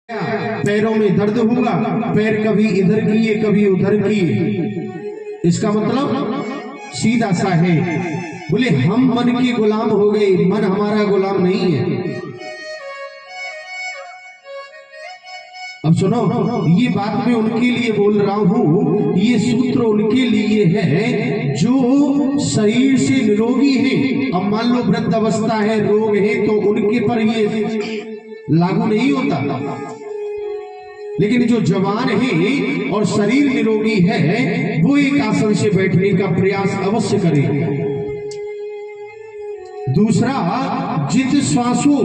पैरों में दर्द होगा, पैर कभी इधर किए कभी उधर किए। इसका मतलब सीधा सा है, बोले हम मन के गुलाम हो गए, मन हमारा गुलाम नहीं है। अब सुनो, ये बात मैं उनके लिए बोल रहा हूं, ये सूत्र उनके लिए है जो शरीर से निरोगी है। अब मान लो वृद्ध अवस्था है, रोग है, तो उनके पर ये लागू नहीं होता। लेकिन जो जवान है और शरीर निरोगी है, वो एक आसन से बैठने का प्रयास अवश्य करे। दूसरा, जित श्वासों,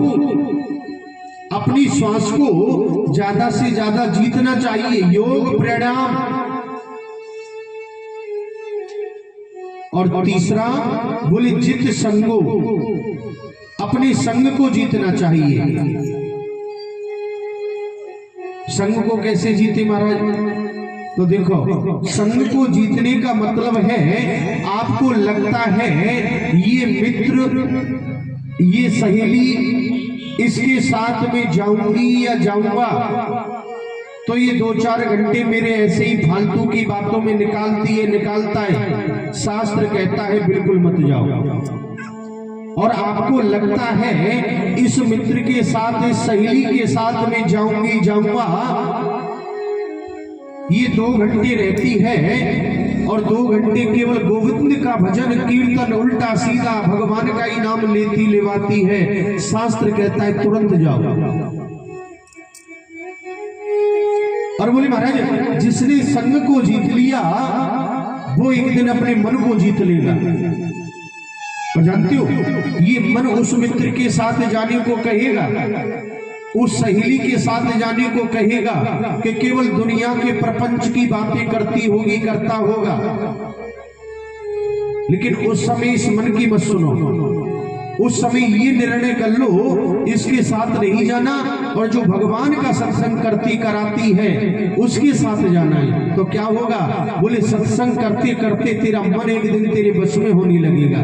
अपनी श्वास को ज्यादा से ज्यादा जीतना चाहिए, योग प्राणायाम। और तीसरा बोले जित संगो, अपने संग को जीतना चाहिए। संग को कैसे जीते महाराज? तो देखो, संग को जीतने का मतलब है आपको लगता है ये मित्र, ये सहेली, इसके साथ में जाऊंगी या जाऊंगा तो ये 2-4 घंटे मेरे ऐसे ही फालतू की बातों में निकालता है। शास्त्र कहता है बिल्कुल मत जाओ। और आपको लगता है इस मित्र के साथ, इस सहेली के साथ में जाऊंगा, ये 2 घंटे रहती है और 2 घंटे केवल गोविंद का भजन कीर्तन उल्टा सीधा भगवान का ही नाम लेती लेवाती है। शास्त्र कहता है तुरंत जाओ। और बोले महाराज, जिसने संग को जीत लिया वो एक दिन अपने मन को जीत लेगा। और जानते हो, ये मन उस मित्र के साथ जाने को कहेगा, उस सहेली के साथ जाने को कहेगा कि केवल दुनिया के प्रपंच की बातें करता होगा। लेकिन उस समय इस मन की मत सुनो, उस समय ये निर्णय कर लो इसके साथ नहीं जाना, और जो भगवान का सत्संग कराती है उसके साथ जाना है। तो क्या होगा? बोले सत्संग करते करते तेरा मन एक दिन तेरे बस में होने लगेगा।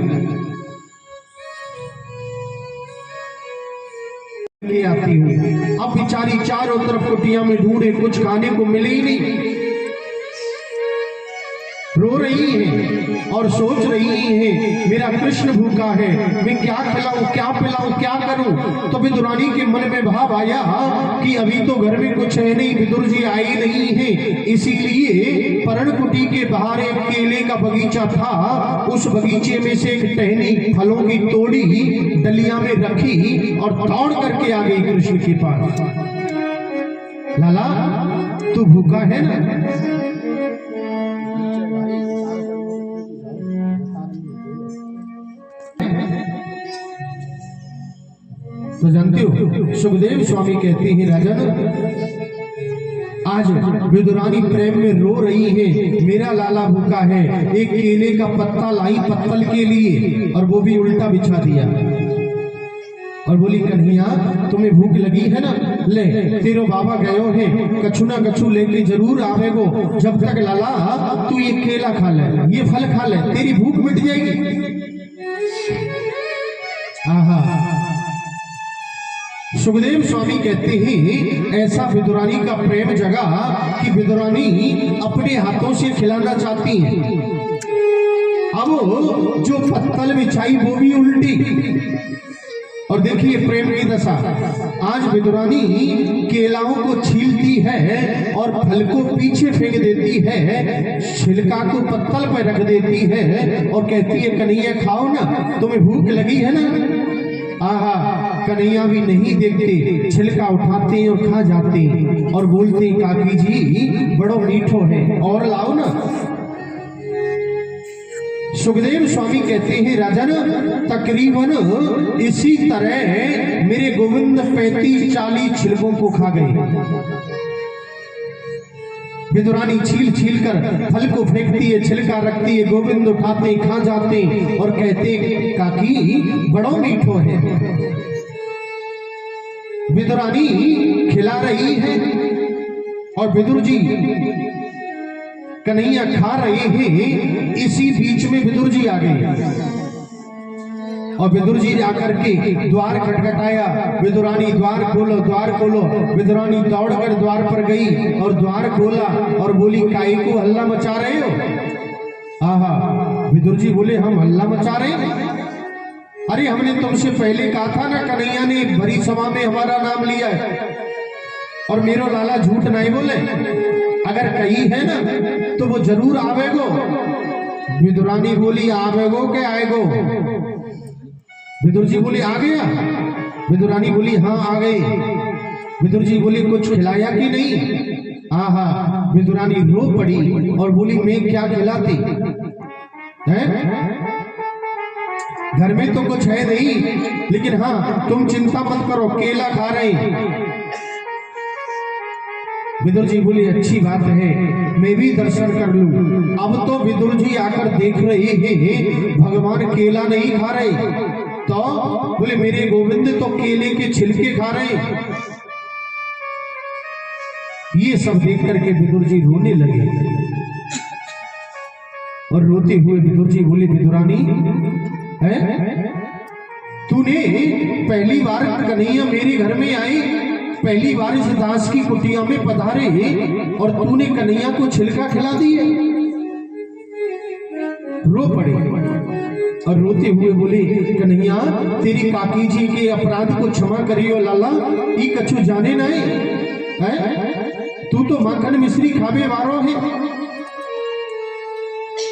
ले आती हूँ, अब बेचारी चारों तरफ कुटिया में ढूंढे, कुछ खाने को मिले ही नहीं। रो रही है और सोच रही है मेरा कृष्ण भूखा है, मैं क्या खिलाऊं, क्या पिलाऊं, क्या करूं। तो विदुरानी के मन में भाव आया कि अभी तो घर में कुछ है नहीं, विदुर जी आए नहीं है, इसीलिए पर्णकुटी के बाहर एक केले का बगीचा था। उस बगीचे में से एक टहनी फलों की तोड़ी, डलिया में रखी और दौड़ करके आ गई कृष्ण के पास। लाला तू भूखा है ना? तो जानते हो, सुखदेव स्वामी कहते हैं राजन, आज विदुरानी प्रेम में रो रही है, मेरा लाला भूखा है। एक केले का पत्ता लाई पत्तल के लिए, और वो भी उल्टा बिछा दिया, और बोली कन्हैया तुम्हें भूख लगी है ना, ले तेरो बाबा गयो है, कछु ना कछु लेके जरूर आवेगो। जब तक लाला तू ये केला खा ले, ये फल खा ले, तेरी भूख मिट जाएगी। आहा, सुखदेव स्वामी कहते हैं ऐसा विदुरानी का प्रेम जगा कि विदुरानी अपने हाथों से खिलाना चाहती है। अब जो पत्तल बिछाई वो भी उल्टी, और देखिए प्रेम की दशा। आज विदुरानी केलाओं को छीलती है और फल को पीछे फेंक देती है, छिलका को पत्तल पर रख देती है और कहती है कन्हैया खाओ ना, तुम्हें भूख लगी है ना। आहा, कन्हैया भी नहीं देखते, छिलका उठाते हैं और खा जाते हैं और बोलते हैं काकी जी बड़ो मीठो है, और लाओ ना। सुखदेव स्वामी कहते हैं राजन, तकरीबन इसी तरह मेरे गोविंद 35-40 छिलकों को खा गए। विदुरानी छील छील कर फल को फेंकती है, छिलका रखती है, गोविंद उठाते खा जाते और कहते काकी बड़ो मीठो है। विदुरानी खिला रही है और विदुर जी कन्हैया खा रहे हैं। इसी बीच में विदुर जी आ गए। और विदुर जी जाकर के द्वार खटखटाया, विदुरानी द्वार खोलो द्वार खोलो। विदुरानी दौड़कर द्वार पर गई और द्वार खोला और बोली काहे को हल्ला मचा रहे हो? आहा, विदुर जी बोले हम हल्ला मचा रहे हैं? अरे हमने तुमसे पहले कहा था ना, कन्हैया ने भरी सभा में हमारा नाम लिया है और मेरो लाला झूठ नहीं बोले, अगर कही है ना तो वो जरूर आवेगो। विदुरानी बोली आवेगो के आएगो? विदुर जी बोले आ गया। विदुरानी बोली हाँ आ गए। विदुर जी बोले कुछ खिलाया कि नहीं? आहा, विदुरानी रो पड़ी और बोली मैं क्या खिलाती है, घर में तो कुछ है नहीं, लेकिन हाँ तुम चिंता मत करो, केला खा रहे। विदुर जी बोली अच्छी बात है, मैं भी दर्शन कर लूं। अब तो विदुर जी आकर देख रहे हैं भगवान केला नहीं खा रहे, तो बोले मेरे गोविंद तो केले के छिलके खा रहे। ये सब देख करके विदुर जी रोने लगे और रोते हुए विदुर जी बोले विदुरानी तूने पहली बार कन्हैया मेरे घर में आई, पहली बार इस दास की कुटिया में पधारे और तूने कन्हैया को छिलका खिला दिए। रो पड़े और रोते हुए बोले कन्हैया तेरी काकी जी के अपराध को क्षमा करियो लाला, ई कछु जाने नहीं है, तू तो माखन मिश्री खावे वारो है,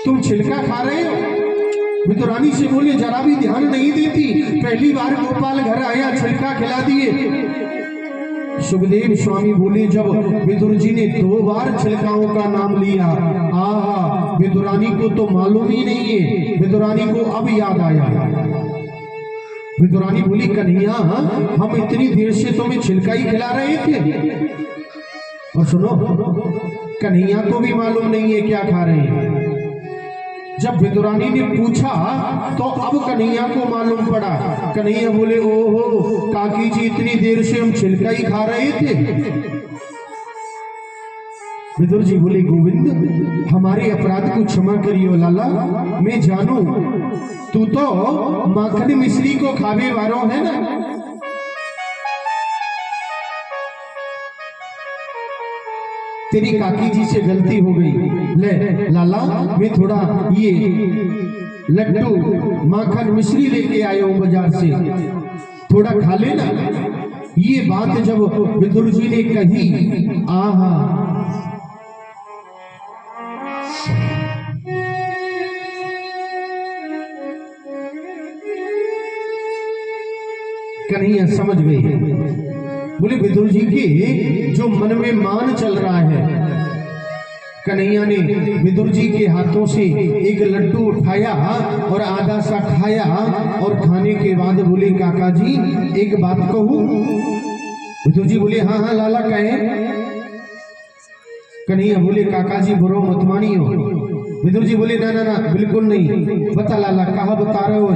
तुम छिलका खा रहे हो। विदुरानी से बोले जरा भी ध्यान नहीं देती, पहली बार गोपाल घर आया छिलका खिला दिए। सुखदेव स्वामी बोले जब विदुर जी ने 2 बार छिलकाओं का नाम लिया, आहा विदुरानी को तो मालूम ही नहीं है, विदुरानी को अब याद आया। विदुरानी बोली कन्हैया हम इतनी देर से तुम्हें छिलका ही खिला रहे थे, और सुनो कन्हैया को भी मालूम नहीं है क्या खा रहे हैं। जब विदुरानी ने पूछा तो अब कन्हैया को मालूम पड़ा। कन्हैया बोले ओहो काकी जी इतनी देर से हम छिलका ही खा रहे थे। विदुर जी बोले गोविंद हमारे अपराध को क्षमा करियो लाला, मैं जानू तू तो माखन मिश्री को खावे वारो है ना, तेरी काकी जी से गलती हो गई। ले लाला मैं थोड़ा ये लड्डू माखन मिश्री लेके आया हूं बाजार से, थोड़ा खा लेना। ये बात जब विदुर जी ने कही, आहा कन्हैया समझ गए। बोले विदुर जी के जो मन में मान चल रहा है। कन्हैया ने विदुर जी के हाथों से एक लड्डू उठाया और आधा सा खाया, और खाने के बाद बोले काका जी एक बात कहूं? विदुर जी बोले हाँ हाँ लाला कहे। कन्हैया बोले काका जी बुरो मत मानियो। विदुर जी बोले ना ना ना बिल्कुल नहीं, बता लाला कहा बता रहे हो?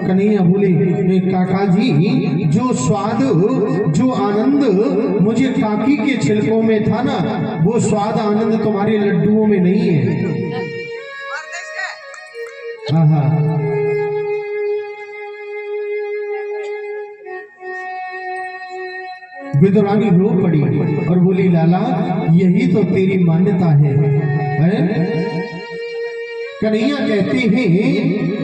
कन्हैया बोले काका जी जो स्वाद जो आनंद मुझे काकी के छिलकों में था ना, वो स्वाद आनंद तुम्हारे लड्डुओं में नहीं है। आहा विदुरानी रो पड़ी और बोली लाला यही तो तेरी मान्यता है? कन्हैया कहते हैं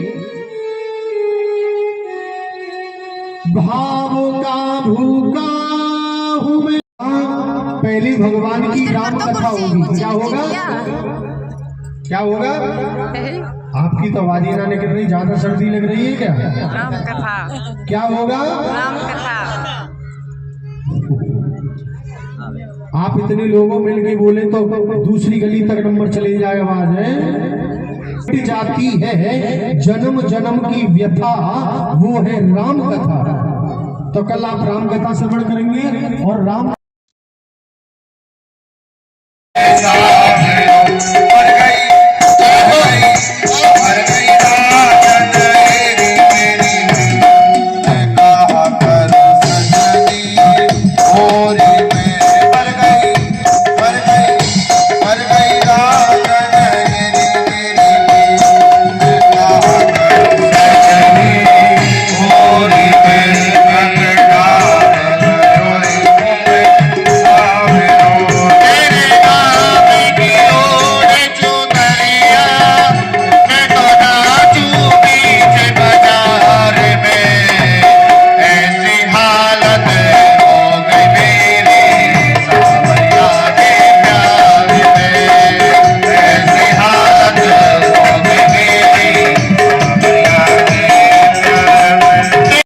भावों का भूखा हूं मैं। पहले भगवान की राम कथा होगी। क्या होगा? क्या होगा? आपकी तो आवाज ना निकल रही, ज्यादा सर्दी लग रही है क्या? राम कथा। क्या होगा? राम कथा। आप इतने लोगों मिल के बोले तो दूसरी गली तक नंबर चले जाए आवाज है। जाती है जन्म जन्म की व्यथा, वो है राम कथा। तो कल आप राम कथा श्रवण करेंगे और राम